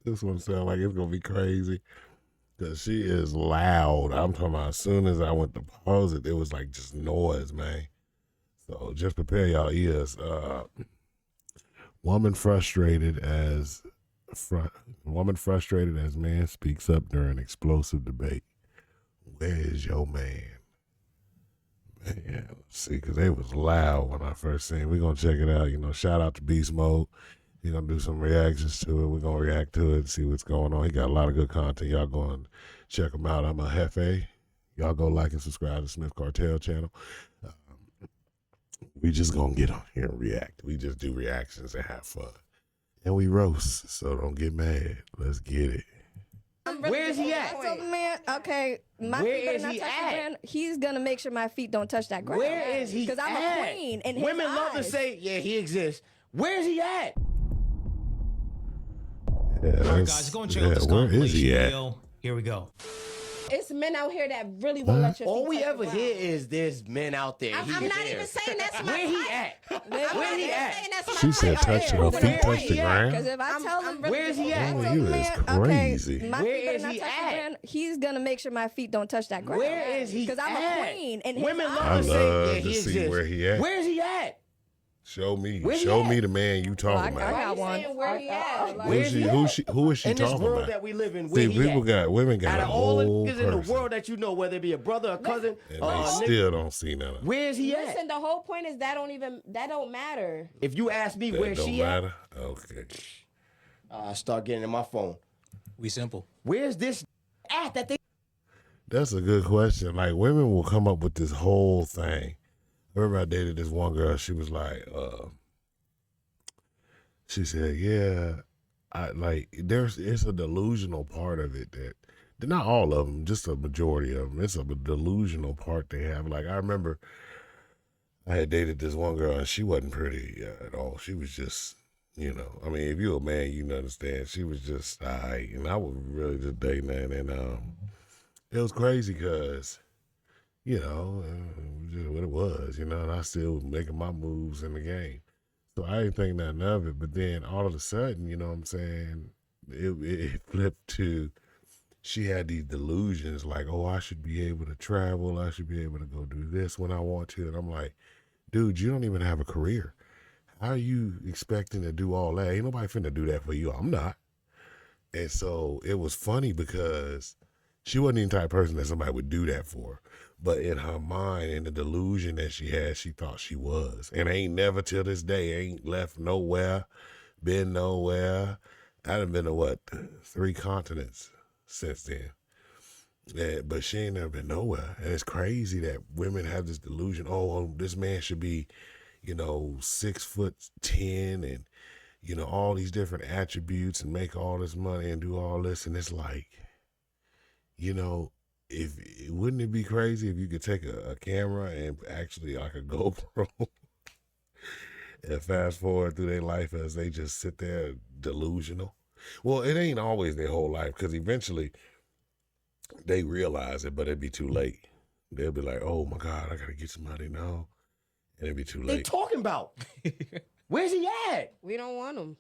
This one sounds like it's gonna be crazy because she is loud. I'm talking about as soon as I went to pause it, it was like just noise, man. So just prepare y'all ears. Woman frustrated as woman frustrated as man speaks up during explosive debate. Where is your man? Man, let's see, because they was loud when I first seen. We're gonna check it out. Shout out to Beast Mode. He's gonna do some reactions to it. We're gonna react to it and see what's going on. He got a lot of good content. Y'all go and check him out. I'm a Hefe. Y'all go like and subscribe to Smith Cartel channel. We just gonna get on here and react. We just do reactions and have fun. And we roast, so don't get mad. Let's get it. Where is he at? I told the man, okay, my feet better not touch the ground. He's gonna make sure my feet don't touch that ground. Where is he? Because I'm a queen in his Women love to eyes. say, yeah, he exists. Where is he at? Yeah, All right, guys, go and check out this where is compilation he at? video. Here we go. It's men out here that really won't let your feet All we touch the ever ground. hear is there's men out there. I'm not even saying that's my Where he type. at? Where he at? She said touch her feet touch the Because ground. if I tell him, Where is he at? Oh, you is crazy. Okay, my Where feet better is not he touch the at? ground. He's gonna make sure my feet don't touch that ground. Where is he Because I'm at? a queen in his Women eyes. love I to say, love yeah, to he see exists. where he at. Where is he at? Show me. Where he Show at? me the man you talking I about. got one. Saying where he at? Like, Where Who is he at? who is she In this talking world about? that we live in, See, where he people at? women got Out a of all the whole niggas in the person, world that you know, whether it be a brother, a cousin, and a they nigga, still don't see none of it. where is he at? listen, the whole point is that don't matter. If you ask me That where don't she matter. Okay. at, I start getting in my phone. We simple. Where's this at that they? That's a good question. Like, women will come up with this whole thing. I remember I dated this one girl. She was like, she said, yeah, it's a delusional part of it that, not all of them, just a majority of them. It's a delusional part they have. Like, I remember I had dated this one girl and she wasn't pretty at all. She was just, I mean, if you're a man, you can understand. She was just, and I was really just dating her. And it was crazy because, just what it was, and I still was making my moves in the game. So I didn't think nothing of it. But then all of a sudden, you know what I'm saying, it flipped to, she had these delusions like, oh, I should be able to travel. I should be able to go do this when I want to. And I'm like, dude, you don't even have a career. How are you expecting to do all that? Ain't nobody finna do that for you. I'm not. And so it was funny because she wasn't the type of person that somebody would do that for. But in her mind, in the delusion that she had, she thought she was. And ain't never till this day, ain't left nowhere, been nowhere. I done been to 3 continents since then. But she ain't never been nowhere. And it's crazy that women have this delusion, oh, this man should be, 6'10" and, all these different attributes and make all this money and do all this. And it's like, wouldn't it be crazy if you could take a camera and actually like a GoPro and fast forward through their life as they just sit there delusional? Well, it ain't always their whole life, because eventually they realize it, but it'd be too late. They'll be like, oh my God, I gotta get somebody now. And it'd be too They late. talking about? Where's he at? We don't want them.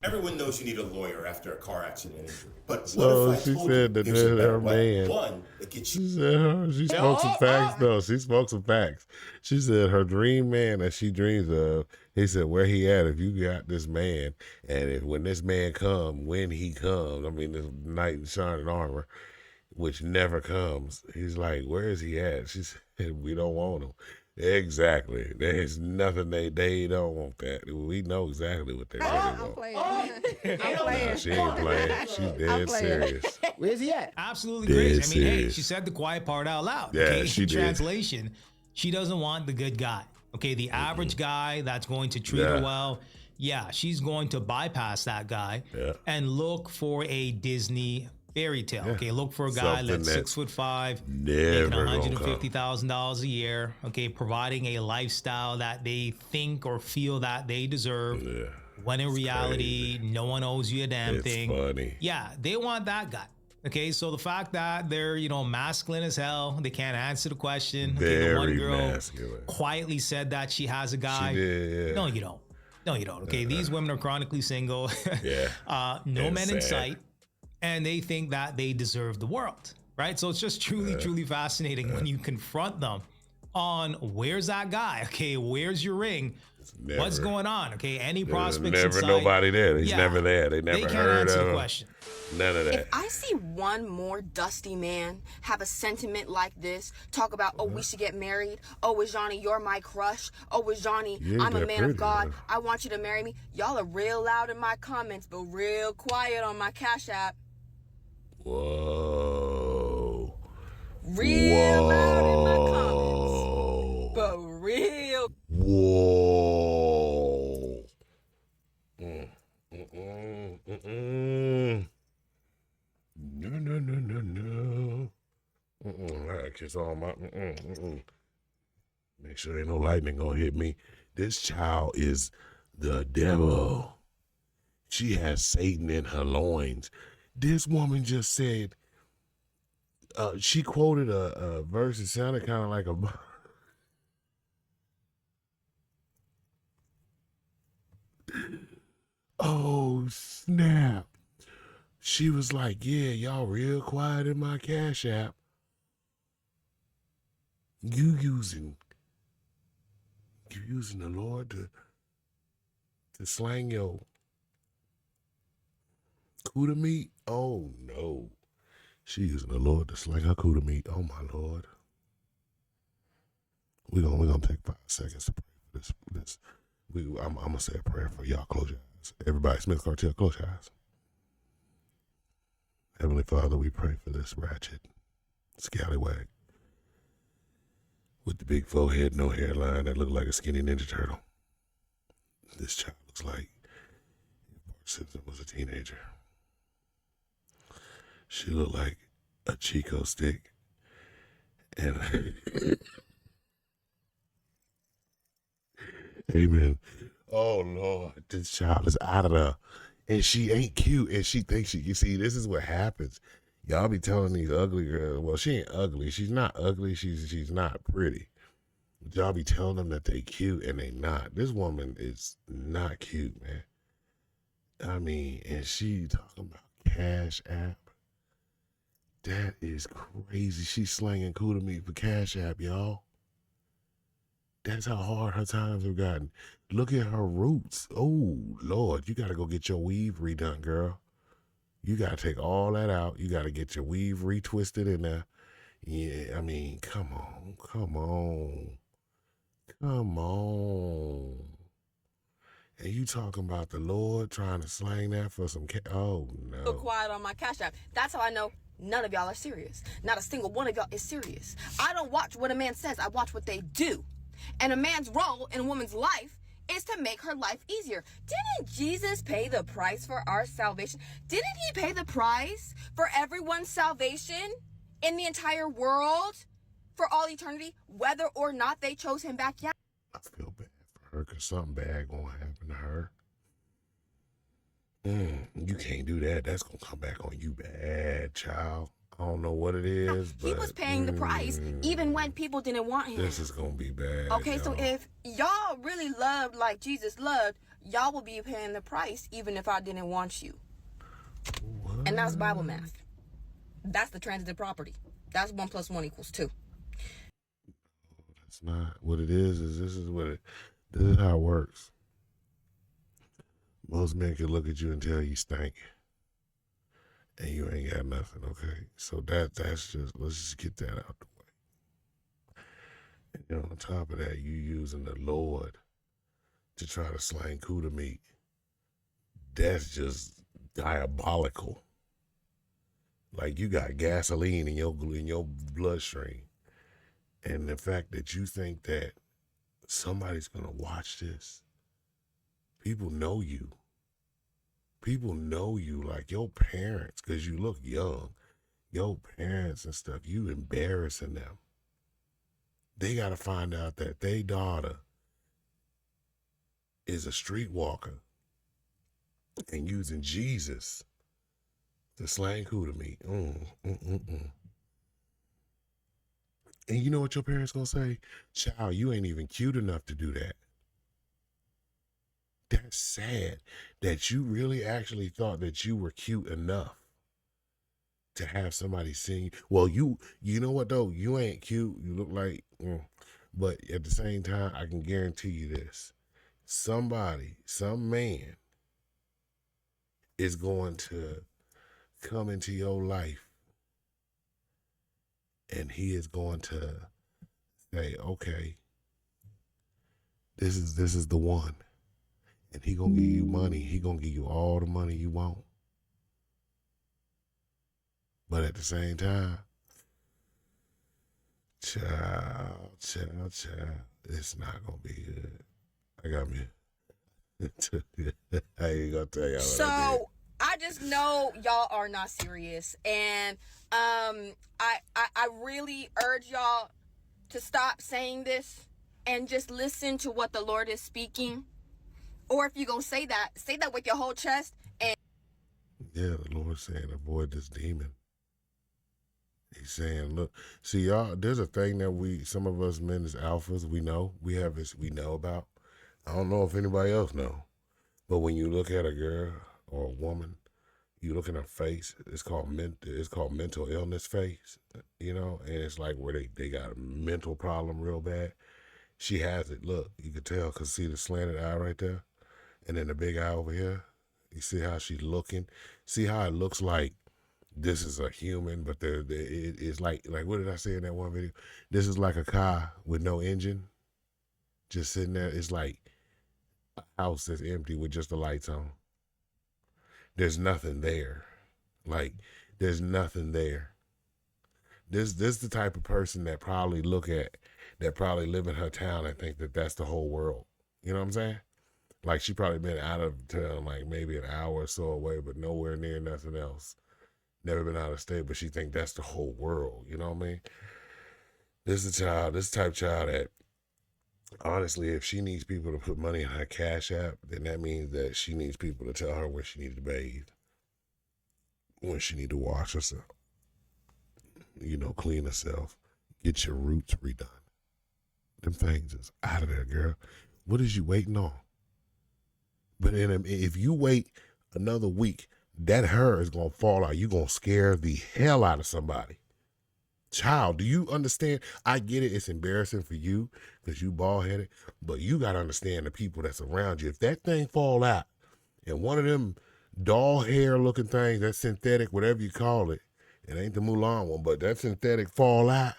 Everyone knows you need a lawyer after a car accident injury. But So what if I she told said you that there's a better her way? man- One that gets you. She said she spoke some facts though. She spoke some facts. She said her dream man that she dreams of, he said, where he at if you got this man, and if when this man come, when he comes, I mean this knight in shining armor, which never comes, he's like, where is he at? She said, we don't want him. Exactly. There's nothing they don't want that. We know exactly what they really I'm want. playing. I'm Nah, playing. she ain't playing. She's dead playing. serious. Where's he at? Absolutely Dead crazy. I mean, hey, serious. she said the quiet part out loud. Yeah, okay? she In did. translation, she doesn't want the good guy. Okay, the average guy that's going to treat her Yeah. well. Yeah, she's going to bypass that guy Yeah. and look for a Disney fairy tale. Yeah. Okay, look for a guy Something that's that 6'5", never making gonna come. $150,000 a year. Okay, providing a lifestyle that they think or feel that they deserve. Yeah. When in reality, no one owes you a damn It's thing. funny. Yeah, they want that guy. Okay, so the fact that they're, masculine as hell, they can't answer the question. Okay, the one Very girl masculine. quietly said that she has a guy. She did, yeah. No, you don't. No, you don't. Okay, these women are chronically single. Yeah. No It's men in sad. sight, and they think that they deserve the world, right? So it's just truly fascinating when you confront them on where's that guy? Okay, where's your ring? What's Never. going on? Okay, any There's prospects in never sight? nobody there. He's Yeah. never there. They never They can't heard answer of the him. question. None of that. If I see one more dusty man have a sentiment like this, talk about, oh, we should get married. Oh, Johnny, you're my crush. Oh, Johnny, You ain't I'm a that man pretty, of God. man. I want you to marry me. Y'all are real loud in my comments, but real quiet on my Cash App. Whoa. Real loud in my comments, Whoa. but real. Whoa. Mm-mm. No. I gotta kiss all my. Make sure ain't no lightning gonna hit me. This child is the devil. She has Satan in her loins. This woman just said. She quoted a verse that sounded kind of like a. Oh, snap. She was like, yeah, y'all real quiet in my Cash App. You using the Lord to slang your Cuda meat? Oh, no. She using the Lord to slang her Cuda meat. Oh, my Lord. We're gonna take 5 seconds to pray for this. I'm gonna say a prayer for y'all. Close your eyes. Everybody, Smith Cartel, close your eyes. Heavenly Father, we pray for this ratchet scallywag with the big forehead, no hairline that looked like a skinny Ninja Turtle. This child looks like Bart Simpson was a teenager. She looked like a Chico stick. And amen. Oh, Lord, this child is out of there. And she ain't cute. And she thinks she, you see, this is what happens. Y'all be telling these ugly girls, well, she ain't ugly. She's not ugly. She's not pretty. But y'all be telling them that they cute and they not. This woman is not cute, man. I mean, and she talking about Cash App. That is crazy. She's slanging Cuda meat for Cash App, y'all. That's how hard her times have gotten. Look at her roots. Oh, Lord, you got to go get your weave redone, girl. You got to take all that out. You got to get your weave retwisted in there. Yeah, I mean, come on. And you talking about the Lord trying to slang that for some oh, Real no. quiet on my Cash App. That's how I know none of y'all are serious. Not a single one of y'all is serious. I don't watch what a man says. I watch what they do. And a man's role in a woman's life is to make her life easier. Didn't Jesus pay the price for our salvation? Didn't he pay the price for everyone's salvation in the entire world for all eternity, whether or not they chose him back yet? I feel bad for her because something bad going to happen to her. You can't do that. That's going to come back on you bad, child. I don't know what it is, but He was paying the price even when people didn't want him. this is going to be bad. Okay, so y'all. if y'all really loved like Jesus loved, y'all will be paying the price even if I didn't want you. What? And that's Bible math. That's the transitive property. That's 1 + 1 = 2. That's not what it is this is how it works. Most men can look at you and tell you stink. And you ain't got nothing, okay? So that's just, let's just get that out the way. And then on top of that, you using the Lord to try to slang Cuda meat. That's just diabolical. Like you got gasoline in your bloodstream. And the fact that you think that somebody's going to watch this, people know you. People know you like your parents because you look young. Your parents and stuff, you embarrassing them. They got to find out that their daughter is a streetwalker and using Jesus to slang Cuda meat. And you know what your parents going to say? Child, you ain't even cute enough to do that. that's sad that you really actually thought that you were cute enough to have somebody sing. Well, you know what though? You ain't cute. You look like, but at the same time, I can guarantee you this. Some man is going to come into your life and he is going to say, okay, this is the one. And he gonna give you money. He gonna give you all the money you want. But at the same time, child, it's not gonna be good. I got me. I ain't gonna tell y'all what I did. So I just know y'all are not serious, and I really urge y'all to stop saying this and just listen to what the Lord is speaking. Or if you're gonna say that with your whole chest. And yeah, the Lord's saying avoid this demon. He's saying, look, see y'all, there's a thing that some of us men as alphas, we know about. I don't know if anybody else know, but when you look at a girl or a woman, you look in her face, it's called mental illness face, you know, and it's like where they got a mental problem real bad. She has it. Look, you can tell because see the slanted eye right there, and then the big eye over here. You see how she's looking. See how it looks like this is a human, but it's like what did I say in that one video? This is like a car with no engine, just sitting there. It's like a house that's empty with just the lights on. There's nothing there. Like there's nothing there. This the type of person that probably live in her town and think that that's the whole world. You know what I'm saying? Like she probably been out of town like maybe an hour or so away, but nowhere near nothing else. Never been out of state, but she think that's the whole world. You know what I mean? This type of child that honestly, if she needs people to put money in her Cash App, then that means that she needs people to tell her when she needs to bathe, when she need to wash herself, you know, clean herself, get your roots redone. Them things is out of there, girl. What is you waiting on? But if you wait another week, that hair is going to fall out. You're going to scare the hell out of somebody. Child, do you understand? I get it. It's embarrassing for you because you bald-headed, but you got to understand the people that's around you. If that thing fall out and one of them doll hair looking things, that synthetic, whatever you call it ain't the Mulan one, but that synthetic fall out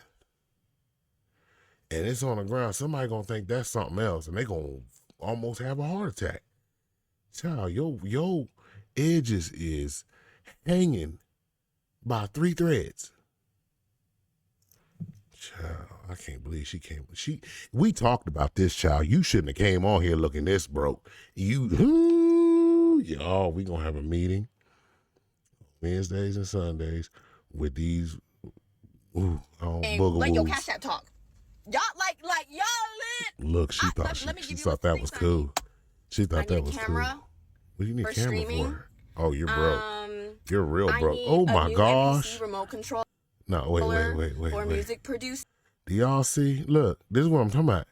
and it's on the ground, somebody going to think that's something else and they going to almost have a heart attack. Child, your edges is hanging by 3 threads. Child, I can't believe she came. We talked about this, child. You shouldn't have came on here looking this broke. Y'all, we gonna have a meeting Wednesdays and Sundays with these boogaboos. Let your Cash App talk. Y'all like y'all lit. Look, she thought that was cool. She thought that was cool. What do you need a camera for? Oh, you're broke. You're real broke. Oh my gosh. Remote control. No, wait. For music producer. Do y'all see? Look, this is what I'm talking about.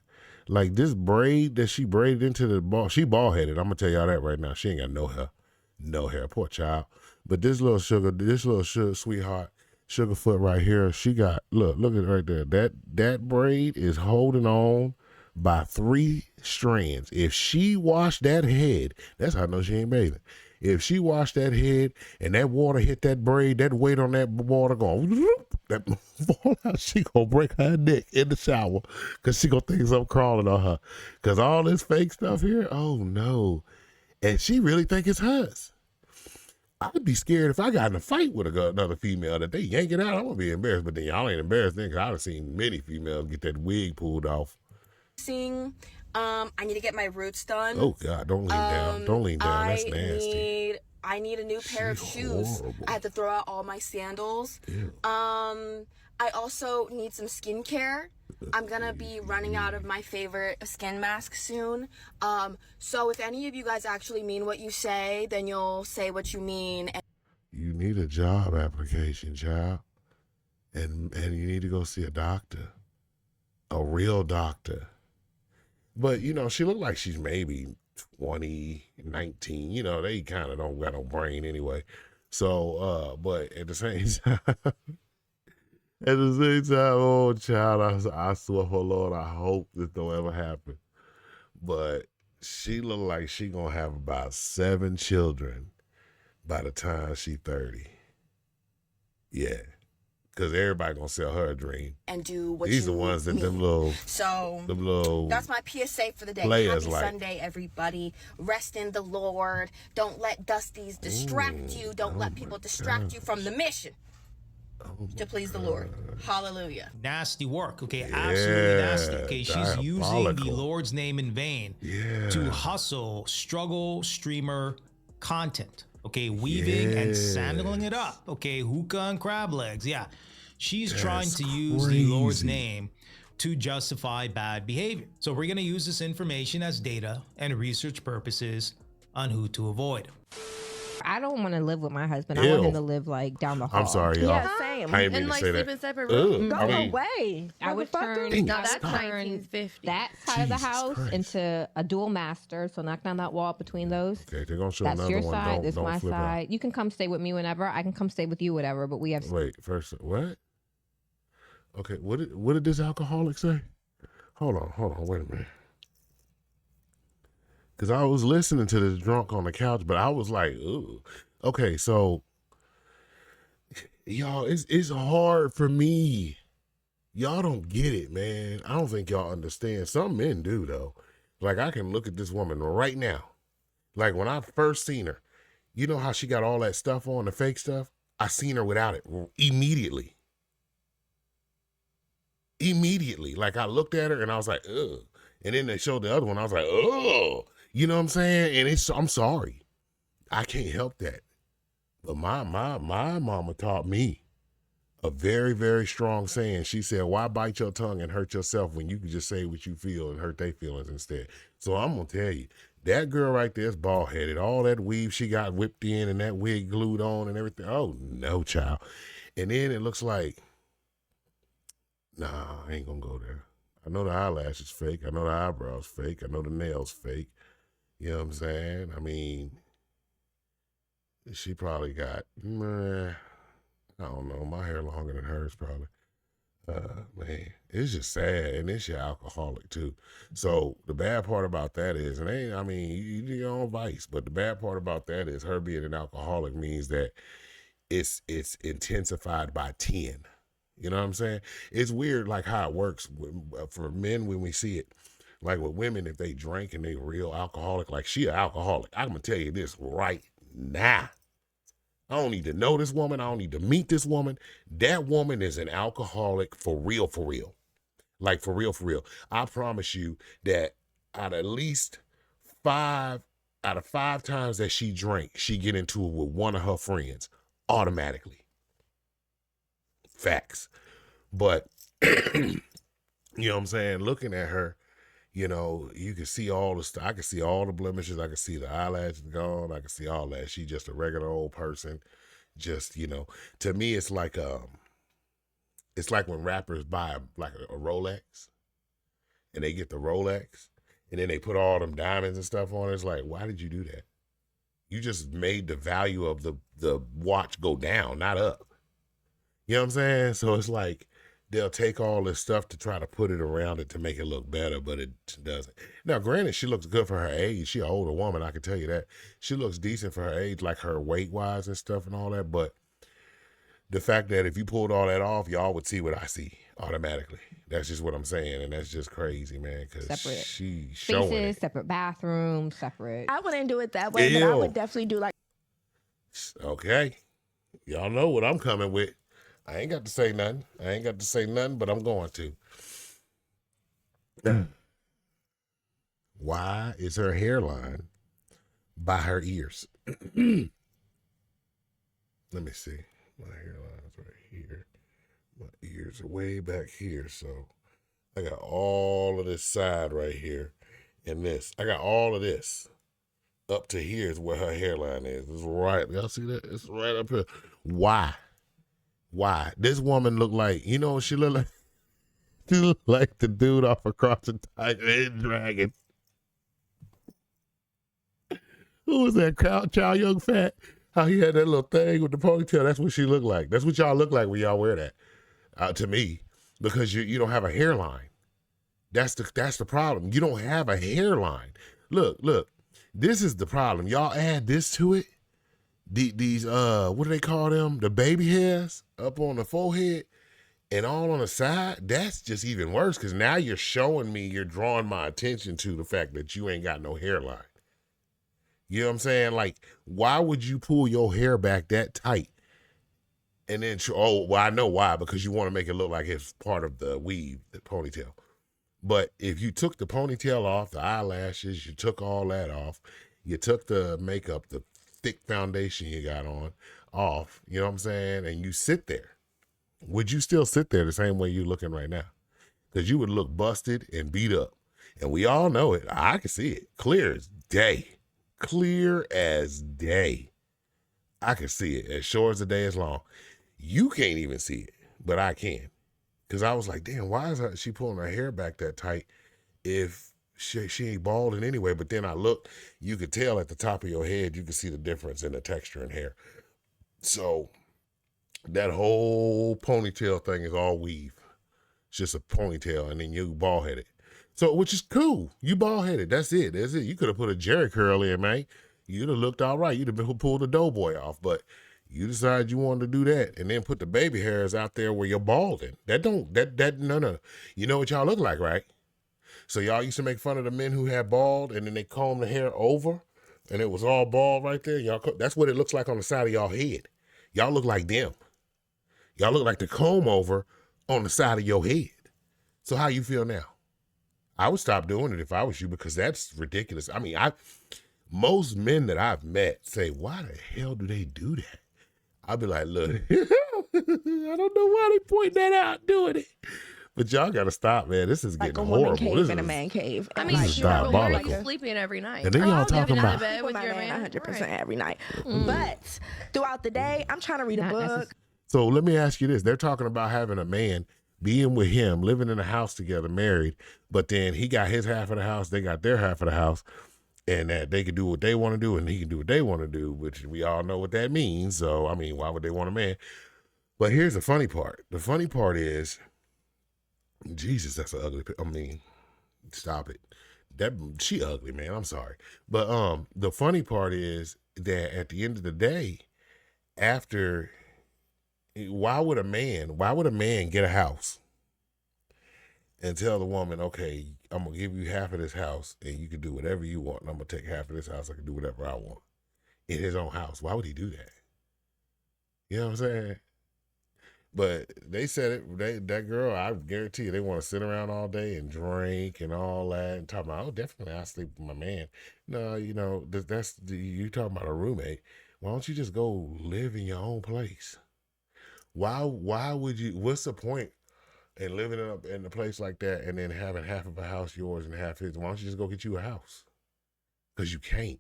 Like this braid that she braided into the ball. She bald headed. I'm gonna tell y'all that right now. She ain't got no hair. No hair. Poor child. But this little sweetheart, Sugarfoot right here, she got, look at it right there. That braid is holding on by 3 strands. If she washed that head, that's how I know she ain't bathing. If she washed that head and that water hit that braid, that weight on that water going, that fall out, she gonna break her neck in the shower because she gonna think something crawling on her. Because all this fake stuff here, oh no. And she really think it's hers. I'd be scared if I got in a fight with another female that they yank it out. I'm gonna be embarrassed, but then y'all ain't embarrassed then because I've seen many females get that wig pulled off. I need to get my roots done. Oh God, don't lean down. Don't lean down. That's nasty. I need a new pair of shoes. Horrible. I had to throw out all my sandals. Ew. I also need some skincare. I'm gonna be running out of my favorite skin mask soon. So if any of you guys actually mean what you say, then you'll say what you mean. You need a job application, child. And you need to go see a doctor. A real doctor. But, you know, she looked like she's maybe 20, 19. You know, they kind of don't got no brain anyway. So, but at the same time, oh child, I swear for Lord, I hope this don't ever happen. But she look like she gonna have about 7 children by the time she 30. Yeah. Because everybody gonna sell her a dream. And do what These you the ones that need. them little That's my PSA for the day. players Happy like. Sunday, everybody. Rest in the Lord. Don't let Dusties distract you. Don't let people distract you from the mission to please the Lord. Hallelujah. Nasty work. Okay, absolutely nasty. Okay, she's using the diabolical. Lord's name in vain to hustle, struggle, streamer content. Okay, weaving and sandling it up. Okay, hookah and crab legs. Yeah, she's trying to use the Lord's crazy. name to justify bad behavior. So we're going to use this information as data and research purposes on who to avoid. I don't want to live with my husband. I Ew. want him to live like down the hall. I'm sorry, y'all. Yeah, same. I didn't mean And to like say sleep that. in separate Ugh, rooms. Go I mean, away. I would turn, Dang, No, stop. that's 1950. that side of the Jesus house Christ. into a dual master. So knock down that wall between those. Okay, they're gonna show That's another your one. side. Don't, This don't my flip side. You can come stay with me whenever. I can come stay with you, whatever. But we have. out. Wait, first, what? Okay, what did this alcoholic say? Hold on, wait a minute. Because I was listening to this drunk on the couch, but I was like, ooh. Okay, so y'all, it's hard for me. Y'all don't get it, man. I don't think y'all understand. Some men do, though. Like, I can look at this woman right now. Like, when I first seen her, you know how she got all that stuff on, the fake stuff? I seen her without it immediately. Immediately. Like, I looked at her and I was like, ugh. And then they showed the other one. I was like, oh. You know what I'm saying? And I'm sorry. I can't help that. But my mama taught me a very, very strong saying. She said, why bite your tongue and hurt yourself when you can just say what you feel and hurt their feelings instead? So I'm going to tell you, that girl right there is bald-headed. All that weave she got whipped in and that wig glued on and everything. Oh, no, child. And then it looks like, nah, I ain't going to go there. I know the eyelashes fake. I know the eyebrows fake. I know the nails fake. You know what I'm saying? I mean, she probably got, I don't know, my hair longer than hers probably. Man, it's just sad, and it's your alcoholic too. So the bad part about that is, and you do your own vice, but the bad part about that is her being an alcoholic means that it's intensified by 10. You know what I'm saying? It's weird, like how it works for men when we see it. Like with women, if they drink and they real alcoholic, like she an alcoholic. I'm gonna tell you this right now. I don't need to know this woman. I don't need to meet this woman. That woman is an alcoholic for real, for real. Like for real, for real. I promise you that out of 5 times that she drank, she get into it with one of her friends automatically. Facts. But you know what I'm saying? Looking at her, you know, you can see all the stuff. I can see all the blemishes. I can see the eyelashes gone. I can see all that. She's just a regular old person. Just, you know, to me, it's like when rappers buy like a Rolex and they get the Rolex and then they put all them diamonds and stuff on it. It's like, why did you do that? You just made the value of the watch go down, not up. You know what I'm saying? So it's like, they'll take all this stuff to try to put it around it to make it look better, but it doesn't. Now, granted, she looks good for her age. She's an older woman, I can tell you that. She looks decent for her age, like her weight-wise and stuff and all that, but the fact that if you pulled all that off, y'all would see what I see automatically. That's just what I'm saying, and that's just crazy, man, because Separate she's showing spaces, it. separate bathrooms, separate. I wouldn't do it that way, but I Ew. would definitely do like. Okay. Y'all know what I'm coming with. I ain't got to say nothing. But I'm going to. Why is her hairline by her ears? Let me see. My hairline's right here. My ears are way back here. So I got all of this side right here and this. I got all of this. Up to here is where her hairline is. It's right. Y'all see that? It's right up here. Why? This woman look like, you know what she look like? She look like the dude off of Crouching Tiger and Dragon. Who was that? Chow Young Fat? How he had that little thing with the ponytail. That's what she looked like. That's what y'all look like when y'all wear that. To me, because you don't have a hairline. That's the problem. You don't have a hairline. Look. This is the problem. Y'all add this to it. These what do they call them? The baby hairs up on the forehead and all on the side. That's just even worse because now you're showing me, you're drawing my attention to the fact that you ain't got no hairline. You know what I'm saying? Like, why would you pull your hair back that tight? And then, I know why, because you want to make it look like it's part of the weave, the ponytail. But if you took the ponytail off, the eyelashes, you took all that off, you took the makeup, the thick foundation you got on off, you know what I'm saying? And you sit there. Would you still sit there the same way you're looking right now? Because you would look busted and beat up. And we all know it. I can see it. Clear as day. Clear as day. I can see it. As short as the day is long. You can't even see it, but I can. Because I was like, damn, why is she pulling her hair back that tight if she ain't balding anyway? But then I looked, you could tell at the top of your head, you could see the difference in the texture and hair. So that whole ponytail thing is all weave. It's just a ponytail, and then you bald-headed. So, which is cool. You bald-headed. That's it. You could have put a Jerry curl in, man. You'd have looked all right. You'd have pulled the doughboy off, but you decided you wanted to do that and then put the baby hairs out there where you're balding. No. You know what y'all look like, right? So y'all used to make fun of the men who had bald and then they comb the hair over and it was all bald right there. That's what it looks like on the side of y'all head. Y'all look like them. Y'all look like the comb over on the side of your head. So how you feel now? I would stop doing it if I was you because that's ridiculous. I mean, most men that I've met say, why the hell do they do that? I'll be like, look, I don't know why they point that out doing it. But y'all got to stop, man. This is getting like a horrible. woman cave and a man cave. I mean, This is sure, but where are diabolical. you sleeping every night? And then y'all I'll talking definitely about, bed with your man 100% every night. But throughout the day, I'm trying to read a Not book. so let me ask you this. They're talking about having a man being with him, living in a house together, married, but then he got his half of the house, they got their half of the house, and that they can do what they want to do and he can do what they want to do, which we all know what that means. So, I mean, why would they want a man? But here's the funny part. The funny part is, Jesus, that's an ugly, stop it. She ugly, man. I'm sorry. But the funny part is that at the end of the day, why would a man get a house and tell the woman, okay, I'm going to give you half of this house and you can do whatever you want. And I'm going to take half of this house. I can do whatever I want in his own house. Why would he do that? You know what I'm saying? But they said it, that girl, I guarantee you, they want to sit around all day and drink and all that and talk about, oh, definitely I'll sleep with my man. No, you talking about a roommate. Why don't you just go live in your own place? Why would you, what's the point in living in a place like that and then having half of a house yours and half his? Why don't you just go get you a house? Because you can't.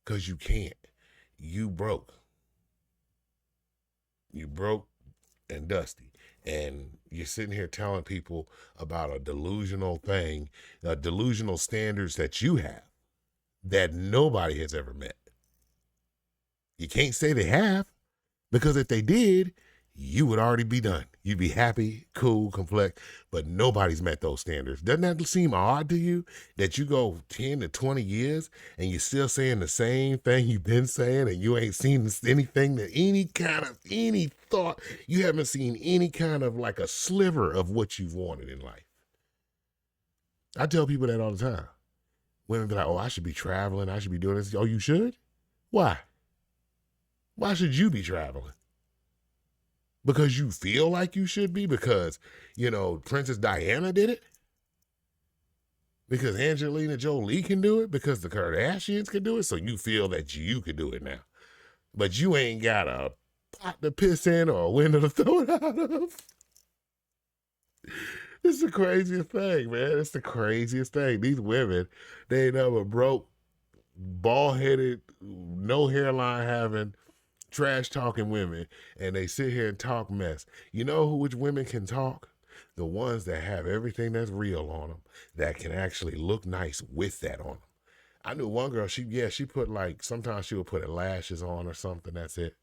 Because you can't. You broke. You broke and dusty. And you're sitting here telling people about a delusional thing, delusional standards that you have that nobody has ever met. You can't say they have, because if they did, you would already be done. You'd be happy, cool, complex, but nobody's met those standards. Doesn't that seem odd to you that you go 10 to 20 years and you're still saying the same thing you've been saying and you ain't seen anything that any thought, you haven't seen any kind of like a sliver of what you've wanted in life. I tell people that all the time. Women be like, oh, I should be traveling. I should be doing this. Oh, you should? Why? Why should you be traveling? Because you feel like you should be? Because, Princess Diana did it? Because Angelina Jolie can do it? Because the Kardashians can do it? So you feel that you can do it now. But you ain't got a pot to piss in or a window to throw it out of. It's the craziest thing, man. It's the craziest thing. These women, they never broke, bald-headed, no hairline having, trash talking women, and they sit here and talk mess. You know which women can talk? The ones that have everything that's real on them, that can actually look nice with that on them. I knew one girl, she put like, sometimes she would put lashes on or something. That's it.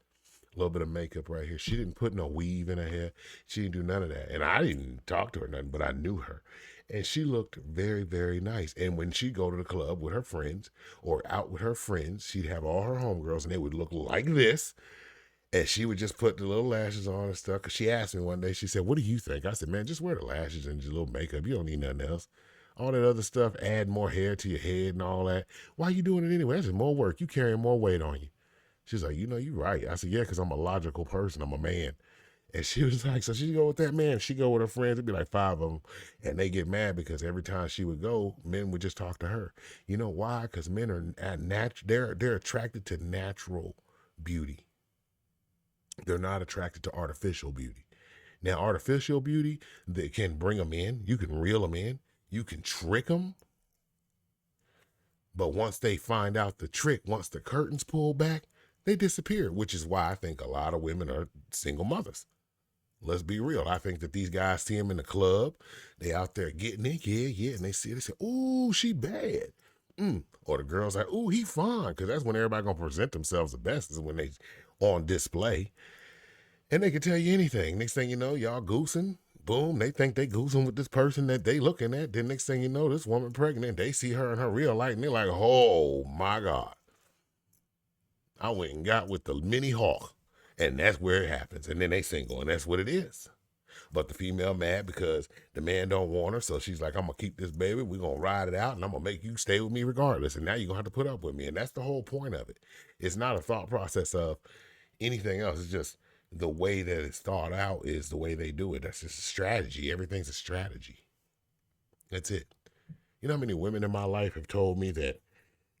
A little bit of makeup right here. She didn't put no weave in her hair. She didn't do none of that. And I didn't talk to her nothing, but I knew her. And she looked very, very nice. And when she'd go to the club with her friends or out with her friends, she'd have all her homegirls and they would look like this. And she would just put the little lashes on and stuff. Cause she asked me one day, she said, what do you think? I said, man, just wear the lashes and just a little makeup. You don't need nothing else. All that other stuff, add more hair to your head and all that. Why are you doing it anyway? That's just more work. You carrying more weight on you. She's like, you're right. I said, yeah, because I'm a logical person. I'm a man. And she was like, so she go with that man. She go with her friends. It'd be like 5 of them. And they get mad because every time she would go, men would just talk to her. You know why? Because men are they're attracted to natural beauty. They're not attracted to artificial beauty. Now, artificial beauty, they can bring them in. You can reel them in. You can trick them. But once they find out the trick, once the curtains pull back, they disappear, which is why I think a lot of women are single mothers. Let's be real. I think that these guys see them in the club. They out there getting it. Yeah. And they see it. They say, ooh, she bad. Or the girl's like, ooh, he fine. Because that's when everybody going to present themselves the best, is when they on display. And they can tell you anything. Next thing you know, y'all goosing. Boom. They think they goosing with this person that they looking at. Then next thing you know, this woman pregnant. They see her in her real life. And they're like, oh, my God. I went and got with the mini hawk. And that's where it happens. And then they single, and that's what it is. But the female mad because the man don't want her. So she's like, I'm going to keep this baby. We're going to ride it out, and I'm going to make you stay with me regardless. And now you're going to have to put up with me. And that's the whole point of it. It's not a thought process of anything else. It's just the way that it's thought out is the way they do it. That's just a strategy. Everything's a strategy. That's it. You know how many women in my life have told me that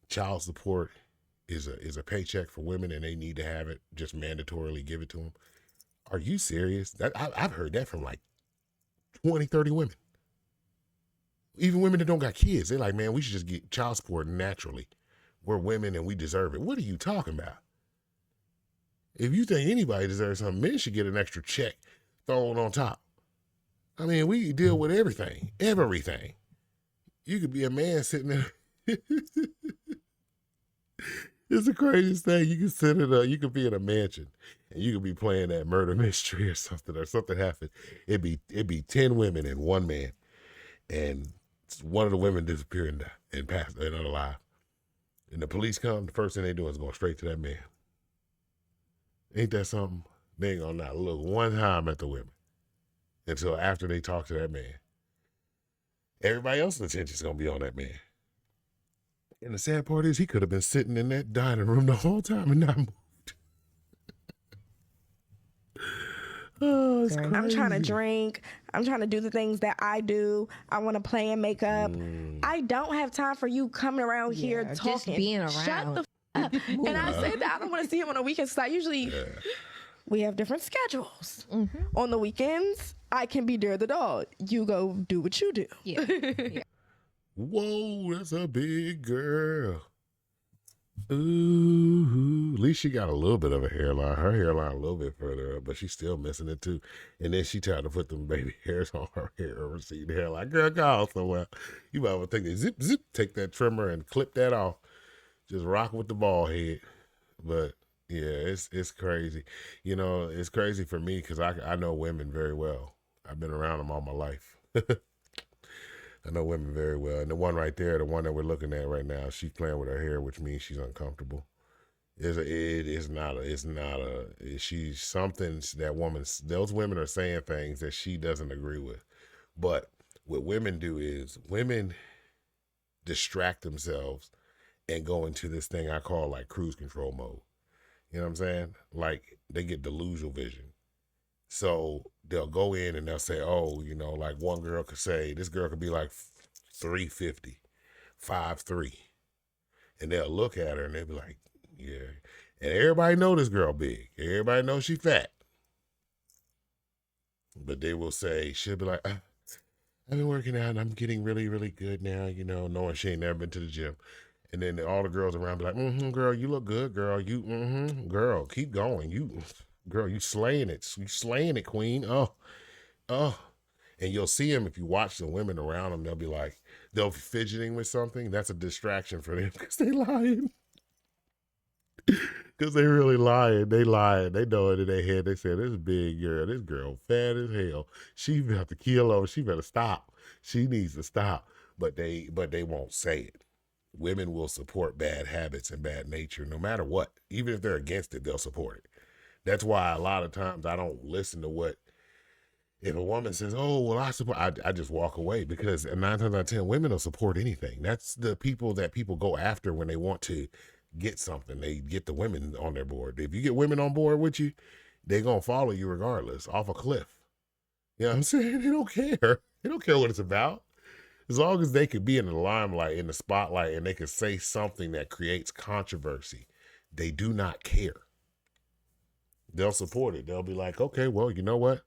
child support is a paycheck for women and they need to have it, just mandatorily give it to them? Are you serious? I've heard that from like 20, 30 women. Even women that don't got kids. They're like, man, we should just get child support naturally. We're women and we deserve it. What are you talking about? If you think anybody deserves something, men should get an extra check thrown on top. I mean, we deal with everything. Everything. You could be a man sitting there. It's the craziest thing. You can sit in you could be in a mansion and you could be playing that murder mystery or something happened. It'd be 10 women and 1 man. And one of the women disappeared and passed, they're not alive. And the police come, the first thing they do is go straight to that man. Ain't that something? They ain't gonna not look one time at the women until after they talk to that man. Everybody else's attention's gonna be on that man. And the sad part is he could have been sitting in that dining room the whole time and not moved. Oh, it's crazy. I'm trying to drink. I'm trying to do the things that I do. I want to play and make up. I don't have time for you coming around here talking. Just being around. Shut the up. And I said that I don't want to see him on the weekends. I usually, we have different schedules. On the weekends, I can be Dare the dog. You go do what you do. Yeah. Whoa, that's a big girl. Ooh, at least she got a little bit of a hairline. Her hairline a little bit further up, but she's still missing it too. And then she tried to put them baby hairs on her hair, receding the hairline. Girl, go somewhere. You might want to take that zip, take that trimmer and clip that off. Just rock with the bald head. But yeah, it's crazy. You know, it's crazy for me because I know women very well. I've been around them all my life. I know women very well. And the one right there, the one that we're looking at right now, she's playing with her hair, which means she's uncomfortable. She's something that those women are saying things that she doesn't agree with. But what women do is women distract themselves and go into this thing I call like cruise control mode. You know what I'm saying? Like they get delusional vision. So they'll go in and they'll say, oh, you know, like one girl could say, this girl could be like 350, 5'3". And they'll look at her and they'll be like, yeah. And everybody know this girl big. Everybody knows she fat. But they will say, she'll be like, I've been working out and I'm getting really, really good now, you know, knowing she ain't never been to the gym. And then all the girls around be like, girl, you look good, girl. Girl, keep going. Girl, you slaying it. You slaying it, queen. Oh. And And you'll see them if you watch the women around them. They'll be fidgeting with something. That's a distraction for them because they lying. Because they really lying. They lying. They know it in their head. They say, this girl fat as hell. She about to kill over. She better stop. She needs to stop. But they won't say it. Women will support bad habits and bad nature no matter what. Even if they're against it, they'll support it. That's why a lot of times I don't listen to what, if a woman says, oh, well, I support, I just walk away, because 9 times out of 10, women will support anything. That's the people that people go after when they want to get something. They get the women on their board. If you get women on board with you, they're going to follow you regardless, off a cliff. You know what I'm saying? They don't care. They don't care what it's about. As long as they could be in the limelight, in the spotlight, and they could say something that creates controversy, they do not care. They'll support it. They'll be like, okay, well, you know what?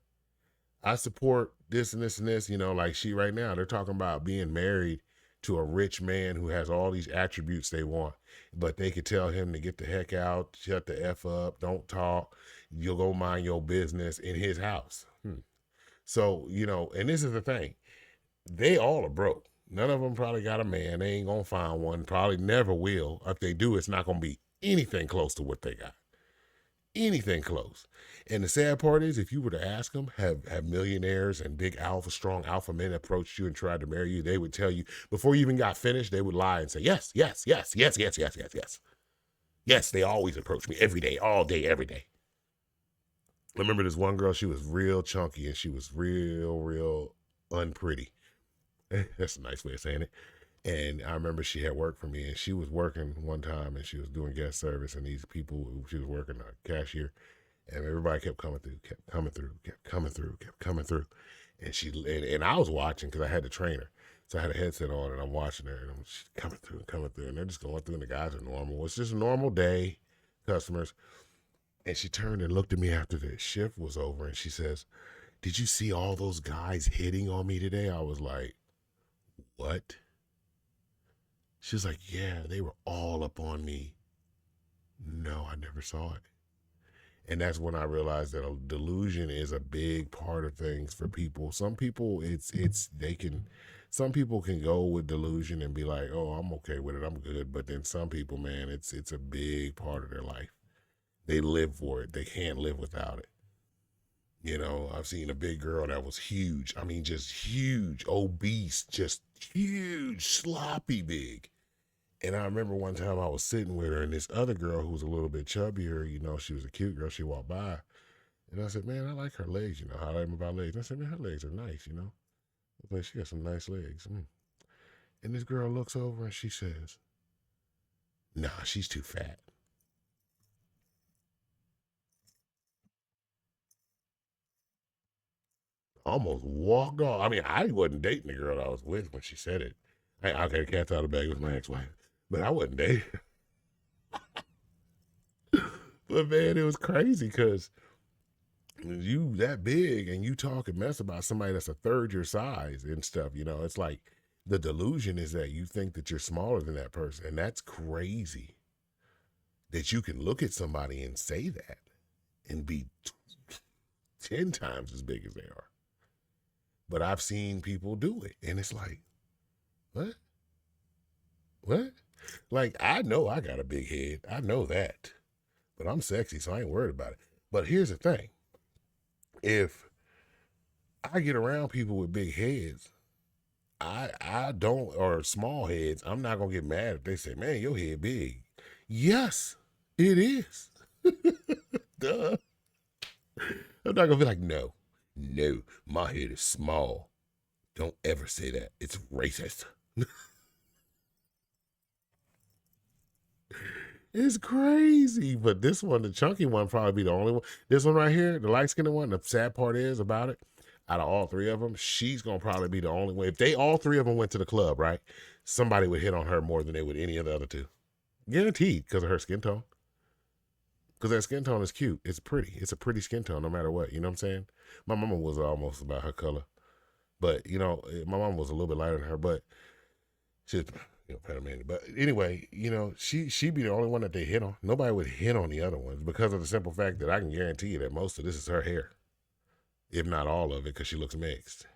I support this and this and this. You know, like she right now, they're talking about being married to a rich man who has all these attributes they want, but they could tell him to get the heck out, shut the F up, don't talk, you'll go mind your business in his house. So, you know, and this is the thing. They all are broke. None of them probably got a man. They ain't going to find one. Probably never will. If they do, it's not going to be anything close to what they got. Anything close. And the sad part is, if you were to ask them, have millionaires and big strong alpha men approached you and tried to marry you, they would tell you, before you even got finished, they would lie and say, yes, yes, yes, yes, yes, yes, yes, yes. Yes, they always approach me every day, all day, every day. I remember this one girl, she was real chunky and she was real unpretty. That's a nice way of saying it. And I remember she had worked for me, and she was working one time, and she was doing guest service, and these people, she was working a cashier, and everybody kept coming through. And I was watching because I had the trainer. So I had a headset on, and I'm watching her, and she's coming through, and they're just going through, and the guys are normal. It's just a normal day, customers. And she turned and looked at me after the shift was over, and she says, did you see all those guys hitting on me today? I was like, what? She was like, yeah, they were all up on me. No, I never saw it. And that's when I realized that a delusion is a big part of things for people. Some people, some people can go with delusion and be like, oh, I'm okay with it, I'm good. But then some people, man, it's a big part of their life. They live for it. They can't live without it. You know, I've seen a big girl that was huge. I mean, just huge, obese, just huge, sloppy big. And I remember one time I was sitting with her, and this other girl who was a little bit chubbier, you know, she was a cute girl, she walked by. And I said, man, I like her legs, you know, I like them about legs. And I said, man, her legs are nice, you know. I was like, she got some nice legs. And this girl looks over and she says, nah, she's too fat. Almost walked off. I mean, I wasn't dating the girl I was with when she said it. Okay, cat's out of the bag with my ex-wife. But I wasn't dating. But man, it was crazy because you that big and you talk and mess about somebody that's a third your size and stuff, you know. It's like the delusion is that you think that you're smaller than that person. And that's crazy that you can look at somebody and say that and be 10 times as big as they are. But I've seen people do it, and it's like, what? What? Like, I know I got a big head. I know that. But I'm sexy, so I ain't worried about it. But here's the thing. If I get around people with big heads, I don't, or small heads, I'm not going to get mad if they say, man, your head big. Yes, it is. Duh. I'm not going to be like, no, my head is small. Don't ever say that. It's racist. It's crazy. But this one, the chunky one, probably be the only one. This one right here, the light-skinned one, the sad part is about it, out of all three of them, she's going to probably be the only one. If all three of them went to the club, right, somebody would hit on her more than they would any of the other two. Guaranteed, because of her skin tone. Because that skin tone is cute. It's pretty. It's a pretty skin tone no matter what. You know what I'm saying? My mama was almost about her color. But, you know, my mom was a little bit lighter than her, but she's, you know, Panamanian. But anyway, you know, she'd be the only one that they hit on. Nobody would hit on the other ones because of the simple fact that I can guarantee you that most of this is her hair. If not all of it, because she looks mixed.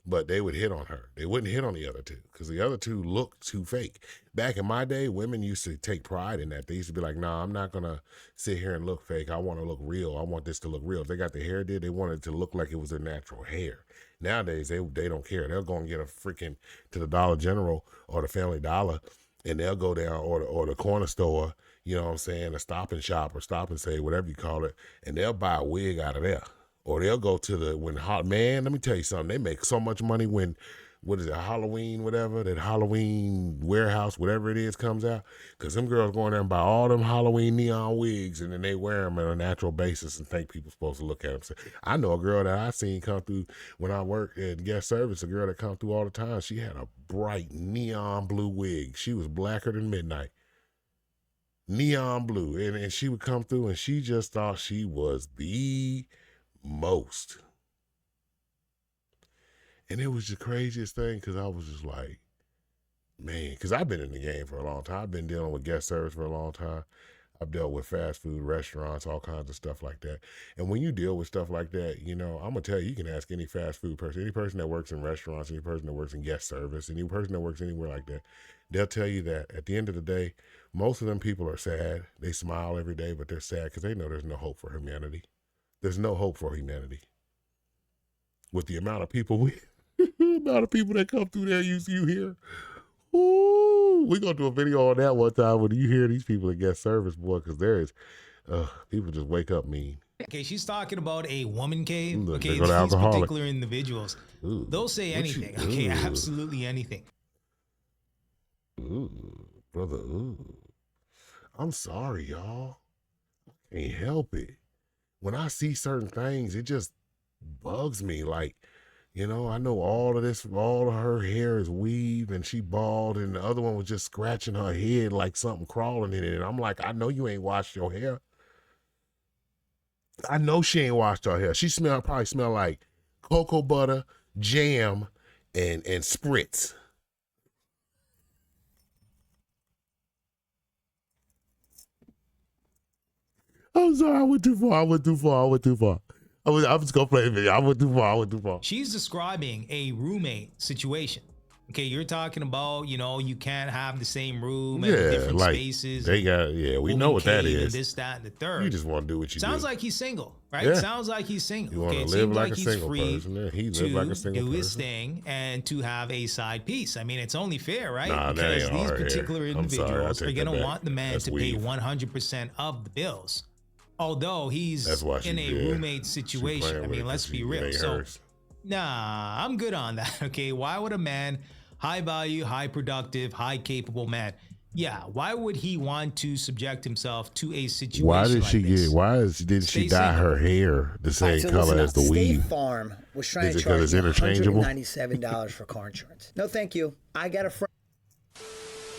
but they would hit on her. They wouldn't hit on the other two because the other two looked too fake. Back in my day, women used to take pride in that. They used to be like, nah, I'm not going to sit here and look fake. I want to look real. I want this to look real. If they got the hair did, they wanted it to look like it was their natural hair. Nowadays, they don't care. They'll go and get a freaking to the Dollar General or the Family Dollar, and they'll go down or the corner store, you know what I'm saying, a Stop and Shop or Stop and Save, whatever you call it, and they'll buy a wig out of there. Or they'll go to man, let me tell you something. They make so much money when, what is it, Halloween, whatever, that Halloween warehouse, whatever it is, comes out. Because them girls go in there and buy all them Halloween neon wigs, and then they wear them on a natural basis and think people supposed to look at them. So I know a girl that I seen come through when I worked at guest service, a girl that come through all the time. She had a bright neon blue wig. She was blacker than midnight. Neon blue. And she would come through, and she just thought she was the most. And it was the craziest thing because I was just like, man, because I've been in the game for a long time. I've been dealing with guest service for a long time. I've dealt with fast food restaurants, all kinds of stuff like that. And when you deal with stuff like that, you know, I'm going to tell you, you can ask any fast food person, any person that works in restaurants, any person that works in guest service, any person that works anywhere like that, they'll tell you that at the end of the day, most of them people are sad. They smile every day, but they're sad because they know there's no hope for humanity. There's no hope for humanity. With the amount of people that come through there, you hear. Ooh, we're going to do a video on that one time when you hear these people that get service, boy, because there is, people just wake up mean. Okay, she's talking about a woman cave. Look, Okay, they go to these alcoholic. particular individuals, Ooh, they'll say anything. Okay, absolutely anything. Ooh, brother, ooh. I'm sorry, y'all. I can't help it. When I see certain things, it just bugs me. Like, you know, I know all of her hair is weave and she bald, and the other one was just scratching her head like something crawling in it. And I'm like, I know you ain't washed your hair. I know she ain't washed her hair. She probably smell like cocoa butter, jam, and spritz. I'm sorry, I went too far. I was just gonna play the video. I went too far. She's describing a roommate situation. Okay, you're talking about, you know, you can't have the same room and different like spaces. They got, we know what that is. This, that, and the third. You just want to do what you Sounds do. like he's single, right? Yeah. Sounds like he's single. You want Okay, to it live seems like a he's single free person. Yeah, he to live like a single do person. his thing and to have a side piece. I mean, it's only fair, right? Nah, that because ain't these all right particular here. I'm sorry, I individuals are take going that to back. want the man That's to weave. pay 100% of the bills. Although he's That's why in she a did. roommate She situation. playing I with mean, it let's 'cause be it real. ain't So, hers. nah, I'm good on that. Okay, why would a man, high value, high productive, high capable man, yeah, why would he want to subject himself to a situation Why did like she this? did she Stay dye single. her hair the same So color listen as up. the State weave? Farm was trying Is to it 'cause charge it's me interchangeable? $197 for car insurance. No, thank you. I got a friend.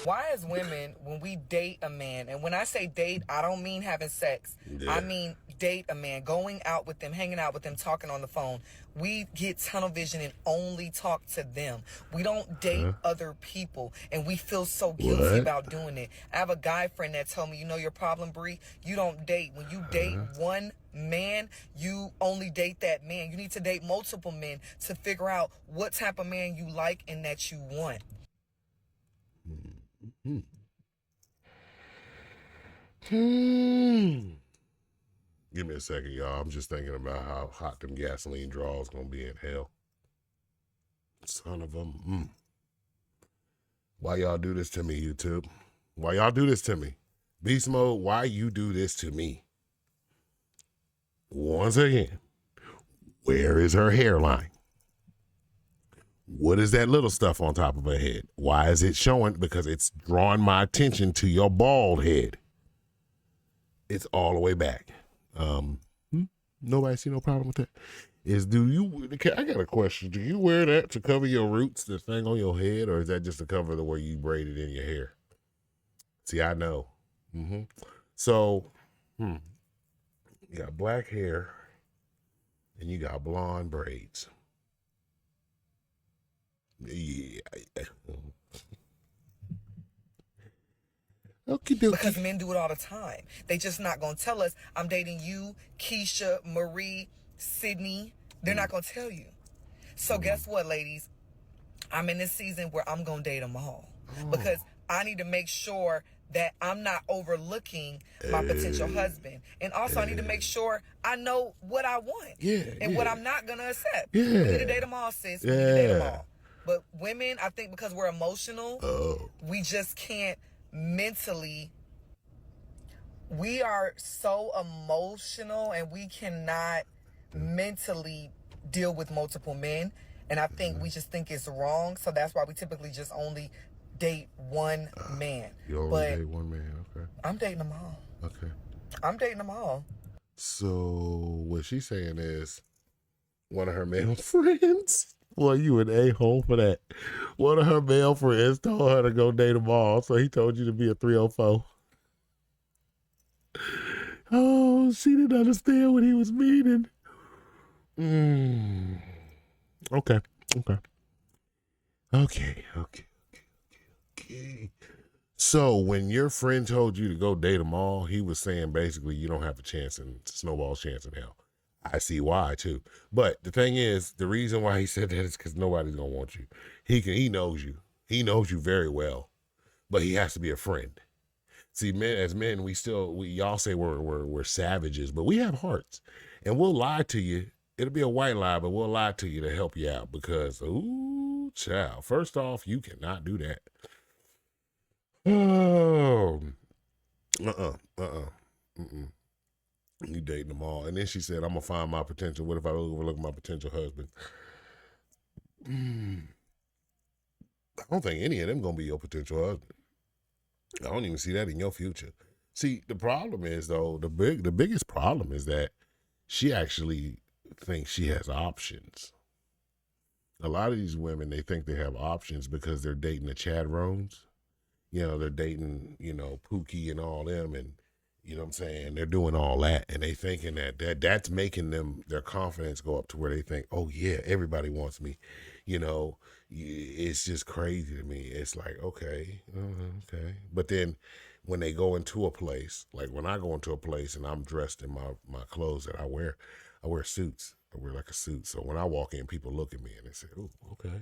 Why as women, when we date a man, and when I say date, I don't mean having sex. Yeah. I mean date a man, going out with them, hanging out with them, talking on the phone. We get tunnel vision and only talk to them. We don't date other people, and we feel so guilty What? about doing it. I have a guy friend that told me, you know your problem, Bree? You don't date. When you date one man, you only date that man. You need to date multiple men to figure out what type of man you like and that you want. Give me a second, y'all. I'm just thinking about how hot them gasoline draws gonna be in hell. Son of a Why y'all do this to me, YouTube? Why y'all do this to me? Beast Mode, why you do this to me? Once again, where is her hairline? What is that little stuff on top of her head? Why is it showing? Because it's drawing my attention to your bald head. It's all the way back. Nobody see no problem with that. I got a question. Do you wear that to cover your roots, the thing on your head, or is that just to cover the way you braid it in your hair? See, I know. So, you got black hair and you got blonde braids. Yeah. Because men do it all the time. They just not gonna tell us, I'm dating you, Keisha, Marie, Sydney. They're not gonna tell you. So guess what, ladies? I'm in this season where I'm going to date them all. Because I need to make sure that I'm not overlooking my potential husband. And also I need to make sure I know what I want and what I'm not going to accept. We need to date them all, sis. We need to date them all. But women, I think because we're emotional, we just can't mentally. We are so emotional and we cannot mentally deal with multiple men. And I think we just think it's wrong. So that's why we typically just only date one man. You only date one man, okay. I'm dating them all. Okay. I'm dating them all. So what she's saying is one of her male friends. Well, you an a-hole for that. One of her male friends told her to go date them all, so he told you to be a 304. Oh, she didn't understand what he was meaning. Okay. So when your friend told you to go date them all, he was saying basically you don't have a chance in snowball's chance in hell. I see why too. But the thing is, the reason why he said that is because nobody's gonna want you. He knows you. He knows you very well, but he has to be a friend. See, men, as men, y'all say we're savages, but we have hearts, and we'll lie to you. It'll be a white lie, but we'll lie to you to help you out because, ooh, child. First off, you cannot do that. Oh, You dating them all. And then she said, I'm going to find my potential. What if I overlook my potential husband? I don't think any of them going to be your potential husband. I don't even see that in your future. See, the problem is, though, the biggest problem is that she actually thinks she has options. A lot of these women, they think they have options because they're dating the Chad Rones. They're dating, Pookie and all them, and you know what I'm saying? They're doing all that, and they thinking that's making their confidence go up to where they think, oh yeah, everybody wants me. It's just crazy to me. It's like, okay. But then when they go into a place, like when I go into a place and I'm dressed in my clothes that I wear suits. I wear like a suit. So when I walk in, people look at me and they say, oh, okay.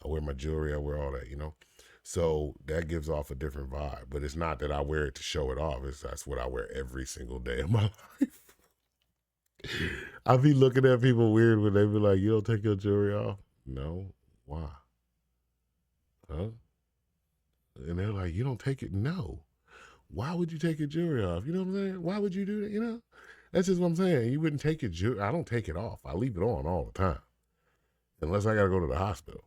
I wear my jewelry, I wear all that, So that gives off a different vibe. But it's not that I wear it to show it off. That's what I wear every single day of my life. I be looking at people weird when they be like, you don't take your jewelry off? No. Why? Huh? And they're like, you don't take it? No. Why would you take your jewelry off? You know what I'm saying? Why would you do that? That's just what I'm saying. You wouldn't take your jewelry. I don't take it off. I leave it on all the time. Unless I got to go to the hospital.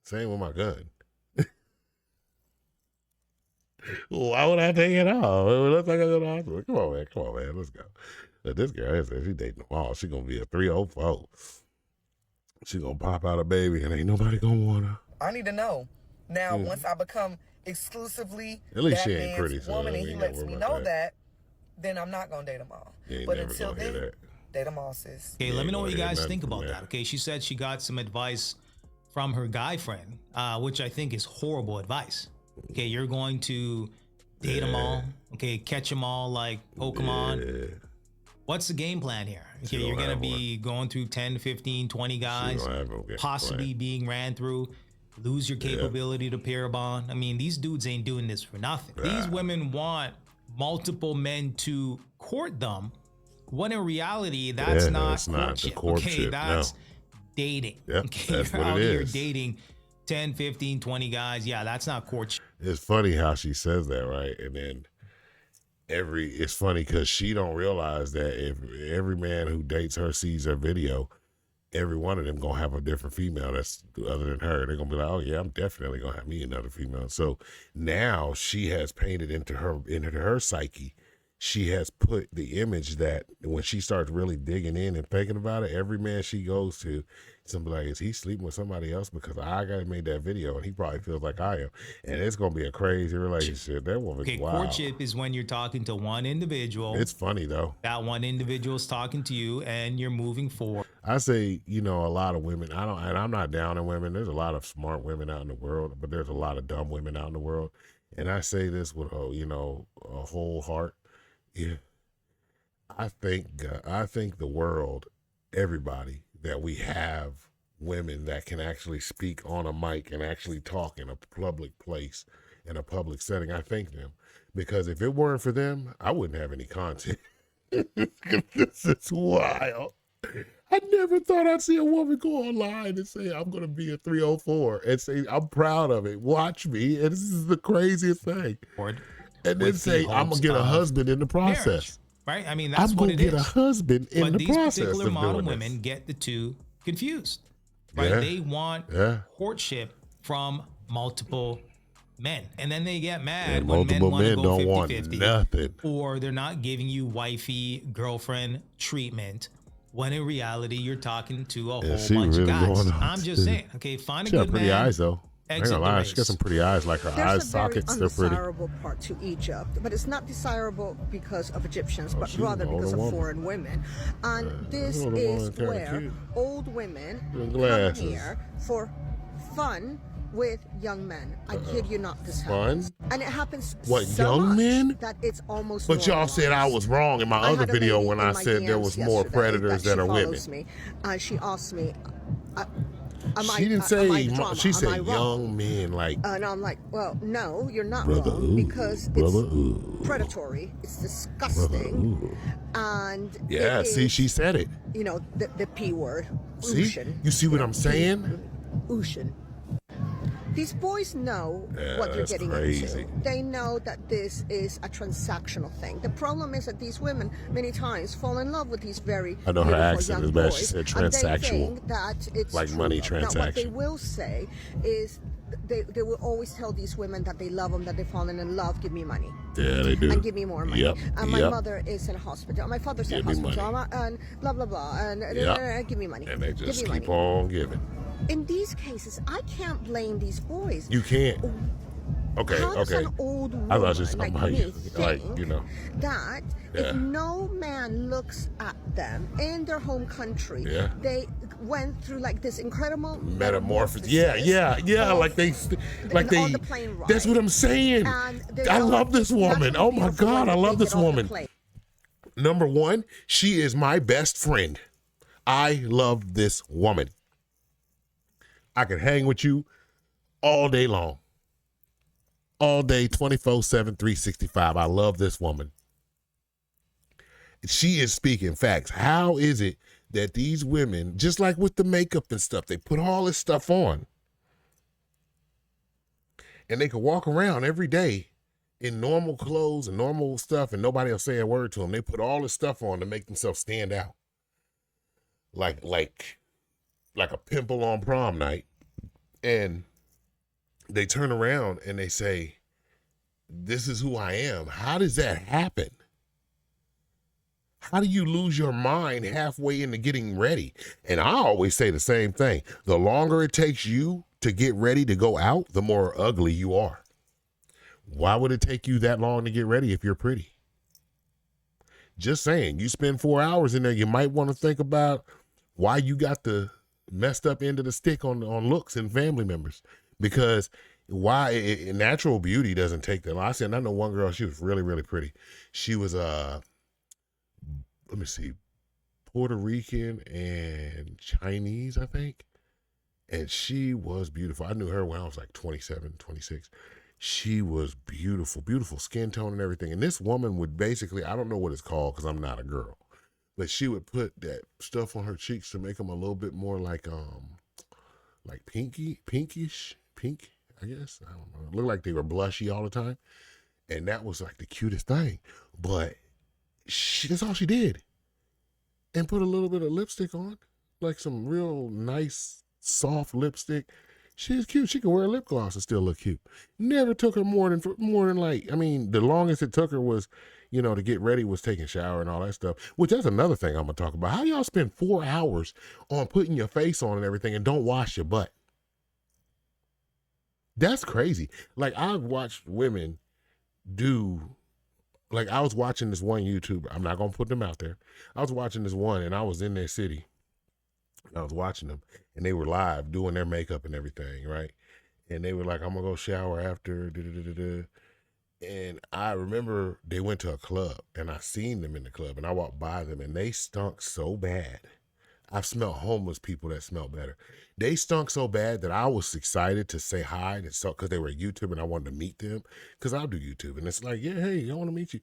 Same with my gun. Why would I take it off? Unless I got to go to the hospital. Come on, man. Let's go. But this girl said she dating them all. She going to be a 304. She going to pop out a baby and ain't nobody going to want her. I need to know. Now, once I become exclusively at least that she ain't man's pretty, so woman and he lets me know that, then I'm not going to date them all. But until then, date them all, sis. Okay, let me know what you guys think about that. Okay, she said she got some advice from her guy friend, which I think is horrible advice. Okay, you're going to date them all. Okay, catch them all like Pokemon. Yeah. What's the game plan here? Okay, you're going to be going through 10, 15, 20 guys, possibly being ran through, lose your capability to pair bond. I mean, these dudes ain't doing this for nothing. These women want multiple men to court them, when in reality, that's not courtship. Okay, that's dating. Yep, okay, that's you're what out it here is. dating 10, 15, 20 guys. Yeah, that's not courtship. It's funny how she says that, right? And then it's funny because she don't realize that if every man who dates her sees her video, every one of them gonna have a different female that's other than her. They're gonna be like, oh yeah, I'm definitely gonna have me another female. So now she has painted into her psyche. She has put the image that when she starts really digging in and thinking about it, every man she goes to, somebody like, is he sleeping with somebody else? Because I got made that video and he probably feels like I am. And it's going to be a crazy relationship. That woman's wild. Courtship is when you're talking to one individual. It's funny though. That one individual is talking to you and you're moving forward. I say, a lot of women, and I'm not down on women. There's a lot of smart women out in the world, but there's a lot of dumb women out in the world. And I say this with a whole heart. Yeah, I think the world, everybody, that we have women that can actually speak on a mic and actually talk in a public place, in a public setting. I thank them, because if it weren't for them, I wouldn't have any content. This is wild. I never thought I'd see a woman go online and say, I'm going to be a 304 and say, I'm proud of it. Watch me. And this is the craziest thing. And then say, I'm going to get a husband in the process. Marriage, right? I mean, that's I'm what going to get a husband in the process. But these particular model of doing women this. get the two confused, right? Yeah. They want courtship from multiple men, and then they get mad And when men multiple want to men go don't want 50-50, nothing. or they're not giving you wifey girlfriend treatment, when in reality you're talking to a whole she bunch really of guys. going on, I'm just too. saying, okay, find a She got good pretty man. eyes, though. I ain't Exit gonna the lie. race. She got some pretty eyes. Like her eye sockets, they're pretty. Undesirable part to Egypt, but it's not desirable because of Egyptians, but she's rather an older because of woman. foreign women. And this older is woman kinda where cute. old women With come glasses. here for fun with young men. I kid you not, this happens. Fun? And it happens What, so young much men? that it's almost But y'all said I was wrong in my I other had a video lady when in I my said there DMs was more yesterday predators that she are women. follows me, and she asked me, She didn't say, drama? she Am I said wrong? young men, like, And I'm like, well, no, you're not Brother, wrong, because brother, it's predatory, it's disgusting, and yeah, it see, is, she said it. you know, the P word, See? ocean. You see what I'm saying? Ocean. These boys know Yeah, what they're that's getting crazy. into. They know that this is a transactional thing. The problem is that these women many times fall in love with these very I know her beautiful accent young is bad. She boys, said and they transsexual. think that it's Like true money love. Now, what they transaction. will say is they will always tell these women that they love them, that they've fallen in love, give me money. Yeah, they do. And give me more money. Yep, And my yep. mother is in a hospital. My father's in Give a me hospital. money. And blah, blah, blah. And Yep. give me money. And they give just me keep money. on giving. In these cases, I can't blame these boys. You can't. Okay, How does okay. an old woman I thought you like about me you, like, think you know. that Yeah. if no man looks at them in their home country, Yeah. they went through like this incredible Metamorphosis. Yeah, of- like they, on the plane ride. That's what I'm saying. And they I are love this woman. naturally Oh my beautiful God, when I love they this get off the woman. plane. Number one, she is my best friend. I love this woman. I could hang with you all day long. All day, 24/7, 365. I love this woman. She is speaking facts. How is it that these women, just like with the makeup and stuff, they put all this stuff on and they can walk around every day in normal clothes and normal stuff and nobody will say a word to them. They put all this stuff on to make themselves stand out. Like a pimple on prom night. And they turn around and they say, this is who I am. How does that happen? How do you lose your mind halfway into getting ready? And I always say the same thing. The longer it takes you to get ready to go out, the more ugly you are. Why would it take you that long to get ready if you're pretty? Just saying, you spend 4 hours in there, you might want to think about why you got the messed up end of the stick on looks and family members. Because natural beauty doesn't take that long. I said, I know one girl, she was really, really pretty. She was, let me see, Puerto Rican and Chinese, I think. And she was beautiful. I knew her when I was like 27, 26. She was beautiful, beautiful skin tone and everything. And this woman would basically, I don't know what it's called because I'm not a girl, but she would put that stuff on her cheeks to make them a little bit more like pinkish, I guess. I don't know. It looked like they were blushy all the time. And that was like the cutest thing. But that's all she did. And put a little bit of lipstick on, like some real nice, soft lipstick. She's cute. She can wear lip gloss and still look cute. Never took her more than like, I mean, the longest it took her was, to get ready was taking a shower and all that stuff, which that's another thing I'm going to talk about. How do y'all spend 4 hours on putting your face on and everything and don't wash your butt? That's crazy. Like, I've watched women like I was watching this one YouTuber. I'm not going to put them out there. I was watching this one and I was in their city. I was watching them and they were live doing their makeup and everything, right? And they were like, I'm going to go shower after. And I remember they went to a club and I seen them in the club and I walked by them and they stunk so bad. I've smelled homeless people that smell better. They stunk so bad that I was excited to say hi and so because they were YouTube and I wanted to meet them because I do YouTube and it's like, yeah, hey, I want to meet you.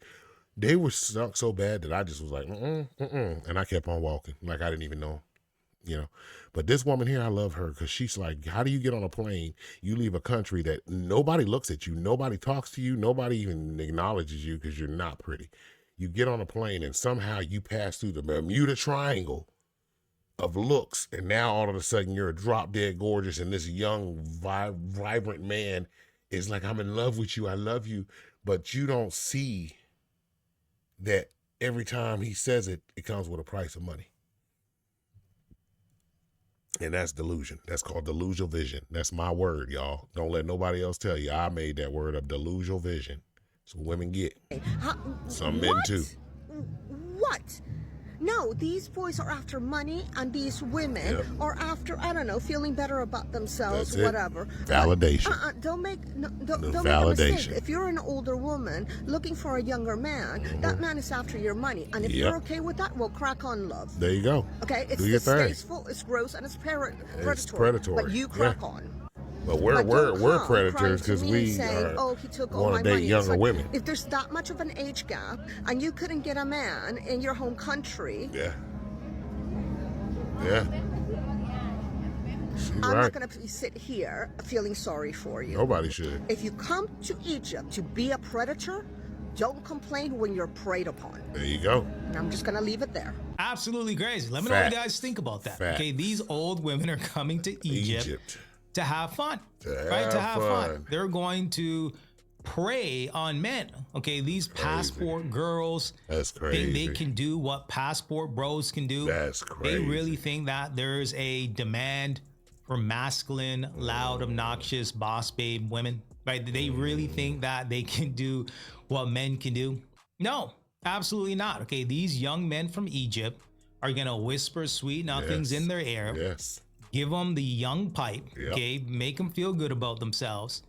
They were stunk so bad that I just was like, and I kept on walking like I didn't even know, you know. But this woman here, I love her because she's like, how do you get on a plane? You leave a country that nobody looks at you, nobody talks to you, nobody even acknowledges you because you're not pretty. You get on a plane and somehow you pass through the Bermuda Triangle of looks, and now all of a sudden you're a drop dead gorgeous, and this young, vibrant man is like, I'm in love with you, I love you, but you don't see that every time he says it, it comes with a price of money. And that's delusion. That's called delusional vision. That's my word, y'all. Don't let nobody else tell you. I made that word up, delusional vision. That's what women get. Some men too. What? No, these boys are after money, and these women are after, I don't know, feeling better about themselves, whatever. Validation. Don't make don't make a validation. mistake. If you're an older woman looking for a younger man, that man is after your money. And if you're okay with that, well, crack on, love. There you go. Okay, it's distasteful, it's gross, and it's predatory. It's predatory. But you crack on. But we're predators because we want to date younger women. If there's that much of an age gap and you couldn't get a man in your home country, I'm not going to sit here feeling sorry for you. Nobody should. If you come to Egypt to be a predator, don't complain when you're preyed upon. There you go. And I'm just going to leave it there. Absolutely crazy. Let me know what you guys think about that. Okay, these old women are coming to Egypt. To have fun, to have fun. They're going to prey on men. Okay, these passport girls. That's crazy. They can do what passport bros can do. That's crazy. They really think that there's a demand for masculine, loud, obnoxious, boss babe women. Right? They really think that they can do what men can do. No, absolutely not. Okay, these young men from Egypt are gonna whisper sweet nothings in their ear. Yes. Give them the young pipe, okay? Make them feel good about themselves,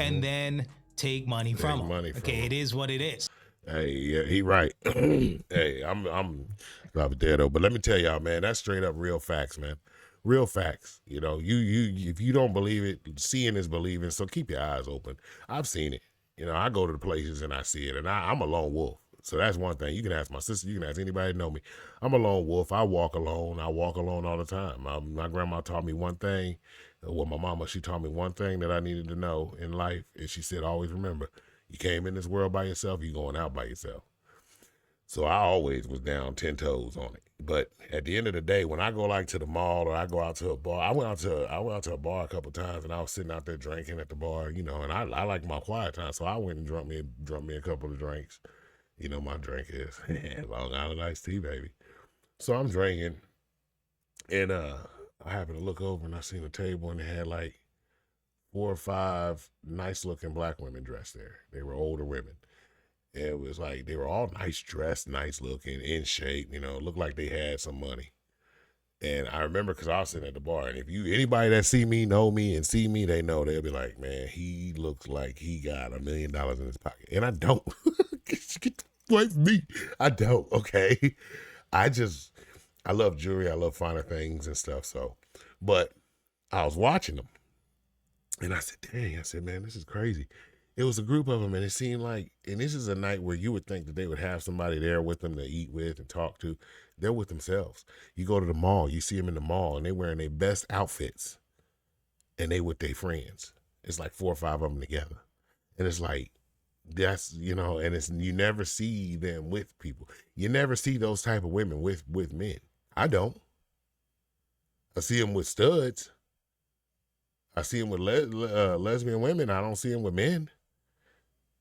and then take money from them. Okay, it is what it is. Hey, yeah, he right. Hey, I'm probably dead though, but let me tell y'all, man, that's straight up real facts, man. Real facts. You know, you if you don't believe it, seeing is believing. So keep your eyes open. I've seen it. You know, I go to the places and I see it, and I'm a lone wolf. So that's one thing. You can ask my sister. You can ask anybody that know me. I'm a lone wolf. I walk alone. I walk alone all the time. My grandma taught me one thing. Well, my mama, she taught me one thing that I needed to know in life. And she said, always remember, you came in this world by yourself, you're going out by yourself. So I always was down 10 toes on it. But at the end of the day, when I go like to the mall or I go out to a bar, I went out to a bar a couple of times and I was sitting out there drinking at the bar, you know, and I like my quiet time. So I went and drunk me a couple of drinks. You know, my drink is Long Island iced tea, baby. So I'm drinking, and I happened to look over and I seen a table and they had like 4 or 5 nice-looking black women dressed there. They were older women. And it was like they were all nice dressed, nice looking, in shape. You know, looked like they had some money. And I remember because I was sitting at the bar, and if anybody that see me, know me, and see me, they know they'll be like, man, he looks like he got $1 million in his pocket, and I don't. Get away from me. I don't. Okay, I love jewelry. I love finer things and stuff. So, but I was watching them, and I said, dang. I said, man, this is crazy. It was a group of them, and it seemed like, and this is a night where you would think that they would have somebody there with them to eat with and talk to. They're with themselves. You go to the mall, you see them in the mall, and they wearing their best outfits, and they with their friends. It's like 4 or 5 of them together, and it's like, that's, you know, and it's, you never see them with people. You never see those type of women with men. I don't. I see them with studs. I see them with lesbian women. I don't see them with men.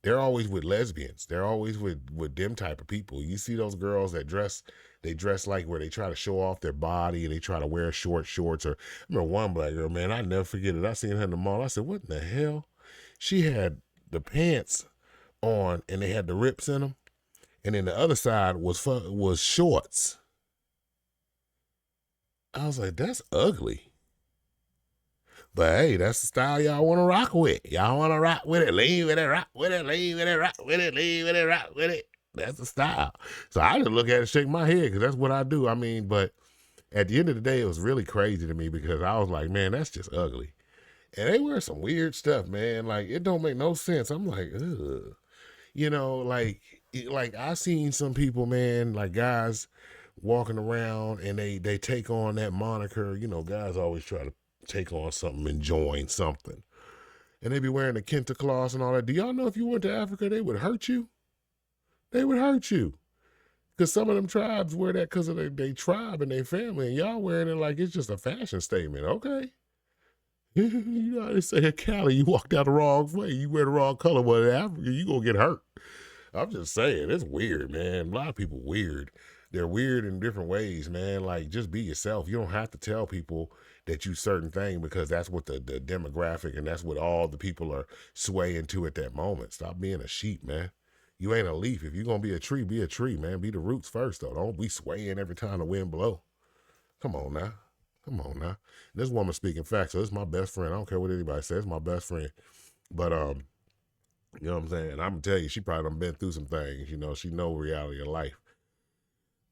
They're always with lesbians. They're always with them type of people. You see those girls that dress like where they try to show off their body and they try to wear short shorts. Or I remember one black girl, man, I never forget it. I seen her in the mall. I said, what in the hell? She had the pants on and they had the rips in them. And then the other side was shorts. I was like, that's ugly. But hey, that's the style y'all want to rock with. Y'all want to rock with it, lean with it, rock with it, lean with it, rock with it, lean with it, rock with it. That's the style. So I just look at it, shake my head, because that's what I do. I mean, but at the end of the day, it was really crazy to me because I was like, man, that's just ugly. And they wear some weird stuff, man. Like, it don't make no sense. I'm like, ugh. You know, like I seen some people, man, like guys walking around and they take on that moniker. You know, guys always try to take on something and join something. And they be wearing the Kenta Claus and all that. Do y'all know if you went to Africa, they would hurt you? They would hurt you. Because some of them tribes wear that because of their tribe and their family. And y'all wearing it like it's just a fashion statement. Okay. You know how they say in Cali, you walk down the wrong way. You wear the wrong color. Well, in Africa, you going to get hurt. I'm just saying. It's weird, man. A lot of people weird. They're weird in different ways, man. Like, just be yourself. You don't have to tell people that you certain thing because that's what the demographic and that's what all the people are swaying to at that moment. Stop being a sheep, man. You ain't a leaf. If you're going to be a tree, man. Be the roots first, though. Don't be swaying every time the wind blow. Come on now. Come on now. This woman speaking facts, so this is my best friend. I don't care what anybody says. It's my best friend. But, you know what I'm saying? I'm going to tell you, she probably done been through some things. You know, she know reality of life.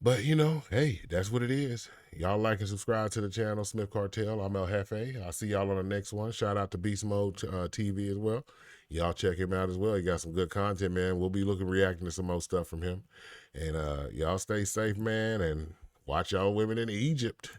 But, you know, hey, that's what it is. Y'all like and subscribe to the channel, Smith Cartel. I'm El Jefe. I'll see y'all on the next one. Shout out to Beast Mode TV as well. Y'all check him out as well. He got some good content, man. We'll be reacting to some more stuff from him. And y'all stay safe, man, and watch y'all women in Egypt.